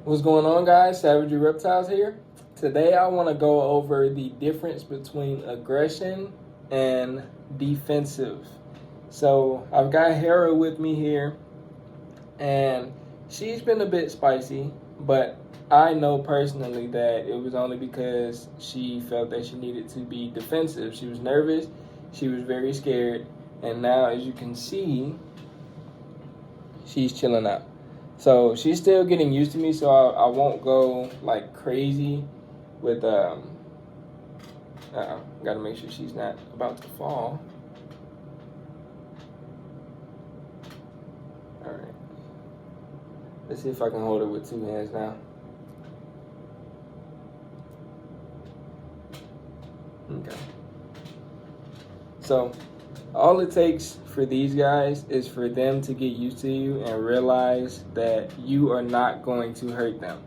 What's going on, guys? Savagery Reptiles here. Today I want to go over the difference between aggression and defensive. So I've got Hera with me here, and she's been a bit spicy, but I know personally that it was only because she felt that she needed to be defensive. She was nervous, she was very scared, and now, as you can see, she's chilling out. So she's still getting used to me, so I won't go like crazy with gotta make sure she's not about to fall. All right, let's see if I can hold her with two hands now. Okay, so all it takes for these guys is for them to get used to you and realize that you are not going to hurt them.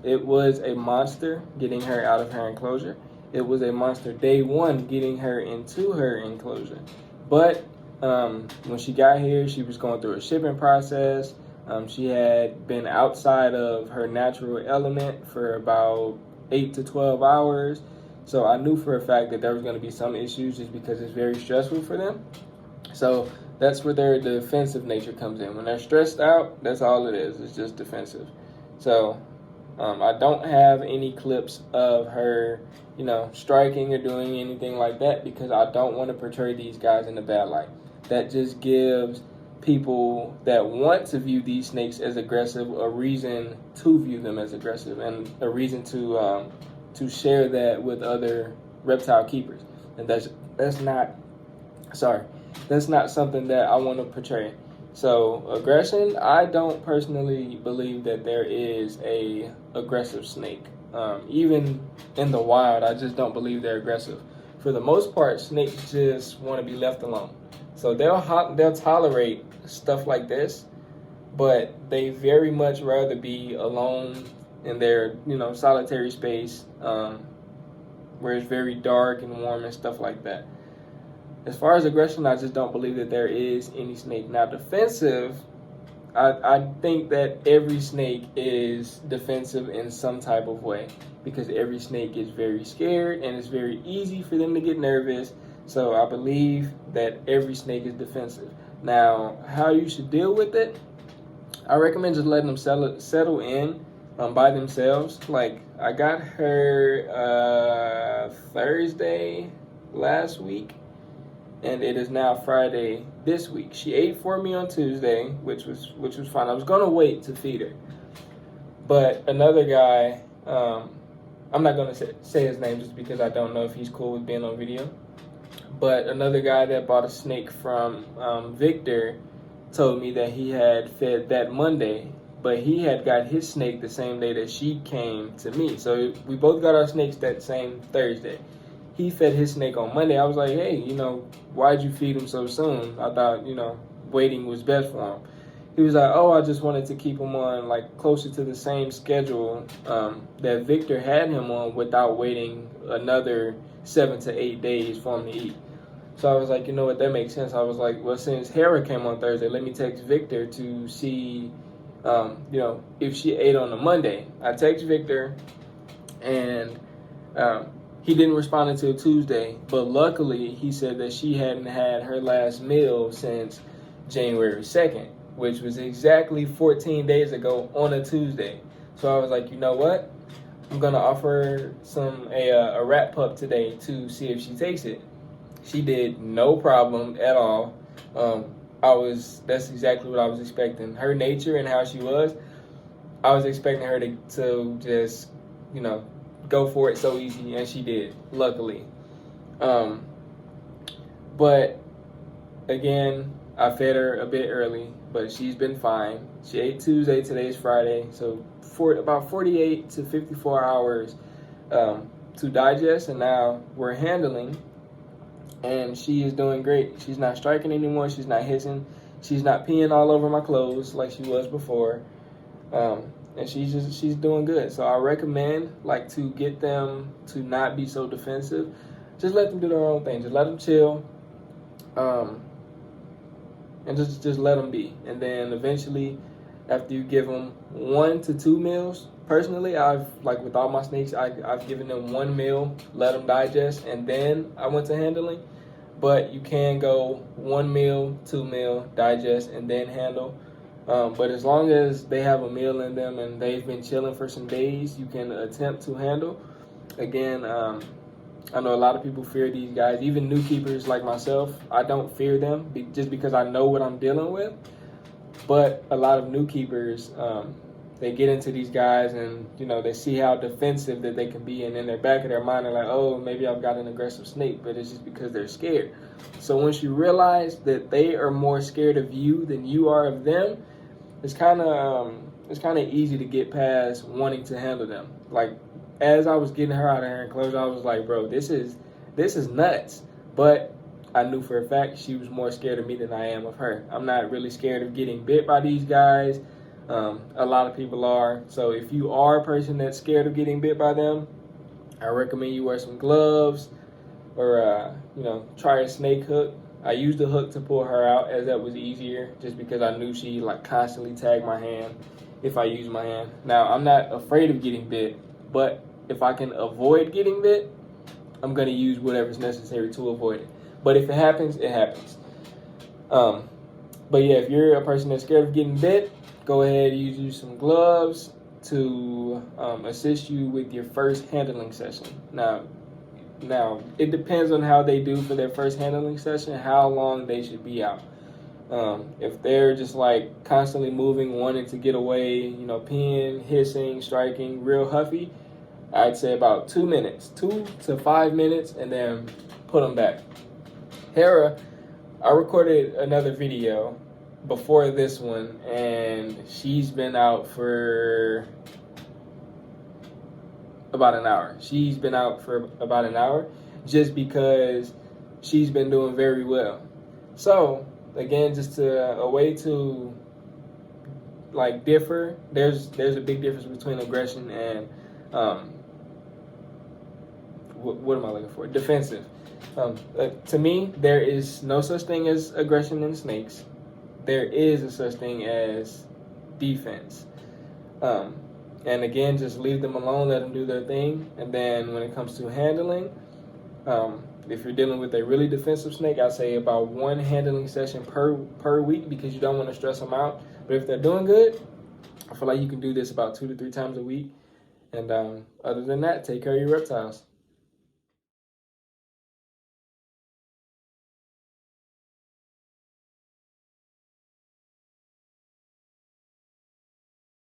It was a monster getting her out of her enclosure. It was a monster day one getting her into her enclosure. But when she got here, she was going through a shipping process. She had been outside of her natural element for about 8 to 12 hours. So I knew for a fact that there was going to be some issues just because it's very stressful for them. So that's where their defensive nature comes in. When they're stressed out, that's all it is. It's just defensive. So I don't have any clips of her, striking or doing anything like that because I don't want to portray these guys in a bad light. That just gives people that want to view these snakes as aggressive a reason to view them as aggressive and a reason to share that with other reptile keepers. And that's not something that I want to portray. So aggression, I don't personally believe that there is a aggressive snake. Even in the wild, I just don't believe they're aggressive. For the most part, snakes just want to be left alone. So they'll tolerate stuff like this, but they very much rather be alone in their solitary space, where it's very dark and warm and stuff like that. As far as aggression, I just don't believe that there is any snake. Now, defensive, I think that every snake is defensive in some type of way because every snake is very scared and it's very easy for them to get nervous. So I believe that every snake is defensive. Now, how you should deal with it, I recommend just letting them settle in by themselves. Like, I got her Thursday last week, and it is now Friday this week. She ate for me on Tuesday, which was fine. I was gonna wait to feed her, but another guy, I'm not gonna say his name just because I don't know if he's cool with being on video. But another guy that bought a snake from Victor told me that he had fed that Monday, but he had got his snake the same day that she came to me. So we both got our snakes that same Thursday. He fed his snake on Monday. I was like, hey, why'd you feed him so soon? I thought, waiting was best for him. He was like, oh, I just wanted to keep him on like closer to the same schedule that Victor had him on without waiting another 7 to 8 days for him to eat. So I was like, you know what, that makes sense. I was like, well, since Hera came on Thursday, let me text Victor to see, if she ate on a Monday. I text Victor, and he didn't respond until Tuesday. But luckily, he said that she hadn't had her last meal since January 2nd, which was exactly 14 days ago on a Tuesday. So I was like, you know what? I'm going to offer a rat pup today to see if she takes it. She did no problem at all. That's exactly what I was expecting. Her nature and how she was, I was expecting her to just, go for it so easy, and she did, luckily. But again, I fed her a bit early, but she's been fine. She ate Tuesday, today's Friday, so for about 48 to 54 hours to digest, and now we're handling. And she is doing great. She's not striking anymore. She's not hissing. She's not peeing all over my clothes like she was before. And she's doing good. So I recommend to get them to not be so defensive. Just let them do their own thing. Just let them chill. And just let them be. And then eventually after you give them 1 to 2 meals. Personally, I've, like with all my snakes, I've given them 1 meal, let them digest, and then I went to handling. But you can go 1 meal, 2 meal, digest, and then handle. But as long as they have a meal in them and they've been chilling for some days, you can attempt to handle. Again, I know a lot of people fear these guys, even new keepers like myself. I don't fear them just because I know what I'm dealing with. But a lot of new keepers, they get into these guys and, they see how defensive that they can be. And in their back of their mind, they're like, oh, maybe I've got an aggressive snake, but it's just because they're scared. So once you realize that they are more scared of you than you are of them, it's kind of easy to get past wanting to handle them. Like, as I was getting her out of her enclosure, I was like, bro, this is nuts. But I knew for a fact she was more scared of me than I am of her. I'm not really scared of getting bit by these guys. A lot of people are. So if you are a person that's scared of getting bit by them, I recommend you wear some gloves or, try a snake hook. I used the hook to pull her out as that was easier just because I knew she constantly tagged my hand if I use my hand. Now, I'm not afraid of getting bit, but if I can avoid getting bit, I'm going to use whatever's necessary to avoid it. But if it happens, it happens. But yeah, if you're a person that's scared of getting bit, go ahead and use some gloves to assist you with your first handling session. Now, it depends on how they do for their first handling session, how long they should be out. If they're just constantly moving, wanting to get away, peeing, hissing, striking, real huffy, I'd say about 2 minutes, 2 to 5 minutes, and then put them back. Hera, I recorded another video before this one, and she's been out for about an hour. She's been out for about an hour just because she's been doing very well. So, again, just a way to differ. There's a big difference between aggression and what am I looking for? Defensive. To me, there is no such thing as aggression in snakes. There is a such thing as defense. And again, just leave them alone, let them do their thing. And then when it comes to handling, if you're dealing with a really defensive snake, I'd say about 1 handling session per week because you don't want to stress them out. But if they're doing good, I feel like you can do this about 2 to 3 times a week. And other than that, take care of your reptiles.